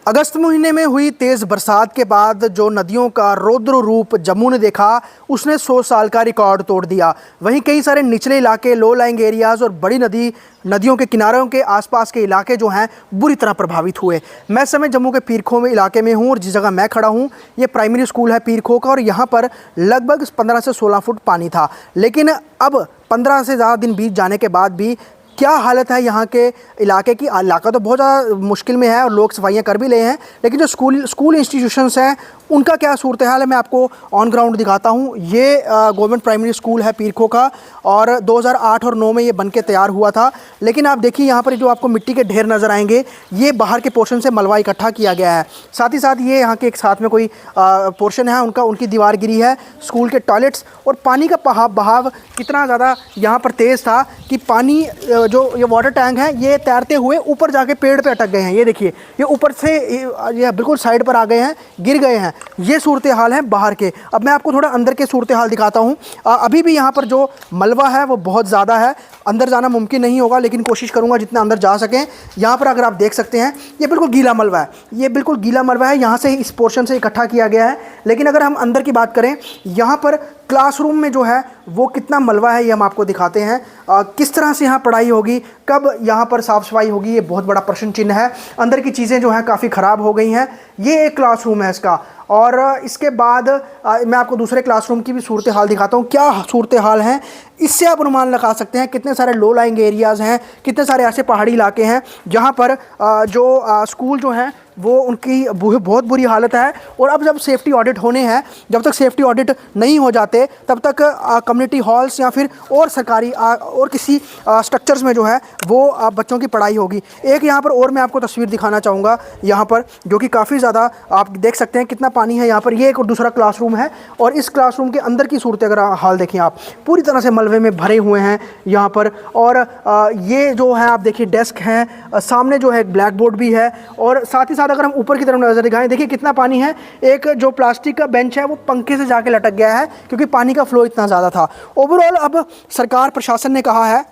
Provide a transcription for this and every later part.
अगस्त महीने में हुई तेज़ बरसात के बाद जो नदियों का रौद्र रूप जम्मू ने देखा, उसने 100 साल का रिकॉर्ड तोड़ दिया। वहीं कई सारे निचले इलाके, लो लाइंग एरियाज़ और बड़ी नदियों के किनारों के आसपास के इलाके जो हैं बुरी तरह प्रभावित हुए। मैं इस समय जम्मू के पीर खो में इलाके में हूँ और जिस जगह मैं खड़ा हूँ ये प्राइमरी स्कूल है पीर खो का, और यहाँ पर लगभग 15 से 16 फुट पानी था। लेकिन अब 15 से ज़्यादा दिन बीत जाने के बाद भी क्या हालत है यहाँ के इलाके की। इलाका तो बहुत ज़्यादा मुश्किल में है और लोग सफाइयाँ कर भी रहे हैं, लेकिन जो स्कूल इंस्टीट्यूशंस हैं उनका क्या सूरत हाल है मैं आपको ऑन ग्राउंड दिखाता हूँ। ये गवर्नमेंट प्राइमरी स्कूल है पीर खो का और 2008 और 9 में ये बन के तैयार हुआ था। लेकिन आप देखिए यहाँ पर जो आपको मिट्टी के ढेर नज़र आएंगे, ये बाहर के पोर्शन से मलबा इकट्ठा किया गया है। साथ ही साथ ये यहाँ के एक साथ में कोई पोर्शन है उनकी दीवार गिरी है। स्कूल के टॉयलेट्स और पानी का बहाव कितना ज़्यादा यहाँ पर तेज़ था कि पानी जो ये वाटर टैंक है ये तैरते हुए ऊपर जाके पेड़ पे अटक गए हैं। ये देखिए, ये ऊपर से ये बिल्कुल साइड पर आ गए हैं, गिर गए हैं। ये सूरत हाल है बाहर के। अब मैं आपको थोड़ा अंदर के सूरत हाल दिखाता हूँ। अभी भी यहाँ पर जो मलबा है वो बहुत ज़्यादा है, अंदर जाना मुमकिन नहीं होगा, लेकिन कोशिश करूँगा जितना अंदर जा सकें। यहाँ पर अगर आप देख सकते हैं ये बिल्कुल गीला मलबा है, ये बिल्कुल गीला मलबा है, यहाँ से इस पोर्शन से इकट्ठा किया गया है। लेकिन अगर हम अंदर की बात करें, यहाँ पर क्लासरूम में जो है वो कितना मलबा है ये हम आपको दिखाते हैं। किस तरह से यहाँ पढ़ाई होगी, कब यहाँ पर साफ़ सफाई होगी, ये बहुत बड़ा प्रश्न चिन्ह है। अंदर की चीज़ें जो हैं काफ़ी ख़राब हो गई हैं। ये एक क्लासरूम है इसका, और इसके बाद मैं आपको दूसरे क्लासरूम की भी सूरत हाल दिखाता हूँ। क्या सूरत हाल है इससे आप अनुमान लगा सकते हैं कितने सारे लो लाइंग एरियाज़ हैं, कितने सारे ऐसे पहाड़ी इलाके हैं जहाँ पर जो स्कूल जो हैं वो उनकी बहुत बुरी हालत है। और अब जब सेफ्टी ऑडिट होने हैं, जब तक सेफ्टी ऑडिट नहीं हो जाते तब तक कम्युनिटी हॉल्स या फिर और सरकारी और किसी स्ट्रक्चर्स में जो है वो बच्चों की पढ़ाई होगी। एक यहाँ पर और मैं आपको तस्वीर दिखाना चाहूँगा यहाँ पर, जो कि काफ़ी ज़्यादा आप देख सकते हैं कितना पानी है यहाँ पर। ये एक और दूसरा क्लासरूम है, और इस क्लासरूम के अंदर की सूरत अगर हाल देखें आप, पूरी तरह से मलबे में भरे हुए हैं यहाँ पर। और ये जो है आप देखिए डेस्क हैं, सामने जो है एक ब्लैक बोर्ड भी है, और साथ ही साथ अगर हम ऊपर की तरफ नजर दिखाएं, देखिए कितना पानी है। एक जो प्लास्टिक का बेंच है वो पंखे से जाके लटक गया है क्योंकि पानी का फ्लो इतना ज़्यादा था। ओवरऑल अब सरकार प्रशासन ने कहा है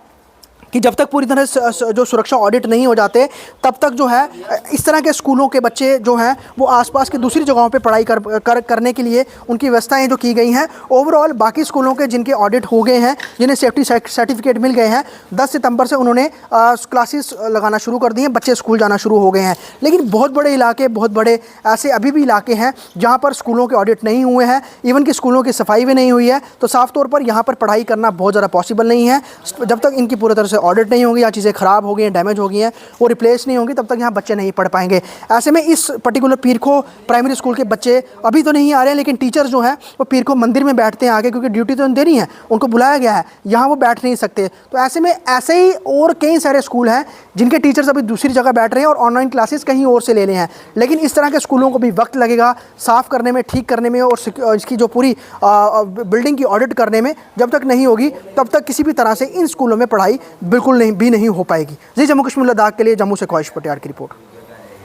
कि जब तक पूरी तरह से जो सुरक्षा ऑडिट नहीं हो जाते तब तक जो है इस तरह के स्कूलों के बच्चे जो हैं वो आसपास की दूसरी जगहों पे पढ़ाई करने के लिए उनकी व्यवस्थाएं जो की गई हैं। ओवरऑल बाकी स्कूलों के जिनके ऑडिट हो गए हैं, जिन्हें सेफ्टी सर्टिफिकेट मिल गए हैं, 10 सितंबर से उन्होंने क्लासेस लगाना शुरू कर दिए हैं, बच्चे स्कूल जाना शुरू हो गए हैं। लेकिन बहुत बड़े इलाके, बहुत बड़े ऐसे अभी भी इलाके हैं जहाँ पर स्कूलों के ऑडिट नहीं हुए हैं, इवन कि स्कूलों की सफाई भी नहीं हुई है। तो साफ तौर पर यहाँ पर पढ़ाई करना बहुत ज़्यादा पॉसिबल नहीं है। जब तक इनकी पूरी तरह से ऑडिट नहीं होगी या चीज़ें ख़राब हो गई हैं, डैमेज हो गई हैं, वो रिप्लेस नहीं होंगी, तब तक यहाँ बच्चे नहीं पढ़ पाएंगे। ऐसे में इस पर्टिकुलर पीर खो प्राइमरी स्कूल के बच्चे अभी तो नहीं आ रहे हैं, लेकिन टीचर जो हैं वो पीर खो मंदिर में बैठते हैं आगे, क्योंकि ड्यूटी तो देनी है, उनको बुलाया गया है, यहाँ वो बैठ नहीं सकते। तो ऐसे में ऐसे ही और कई सारे स्कूल हैं जिनके टीचर्स अभी दूसरी जगह बैठ रहे हैं और ऑनलाइन क्लासेस कहीं और से ले रहे हैं। लेकिन इस तरह के स्कूलों को भी वक्त लगेगा साफ़ करने में, ठीक करने में, और इसकी जो पूरी बिल्डिंग की ऑडिट करने में। जब तक नहीं होगी तब तक किसी भी तरह से इन स्कूलों में पढ़ाई बिल्कुल नहीं हो पाएगी। जी, जम्मू कश्मीर लद्दाख के लिए जम्मू से ख्वाहिश पटियार की रिपोर्ट।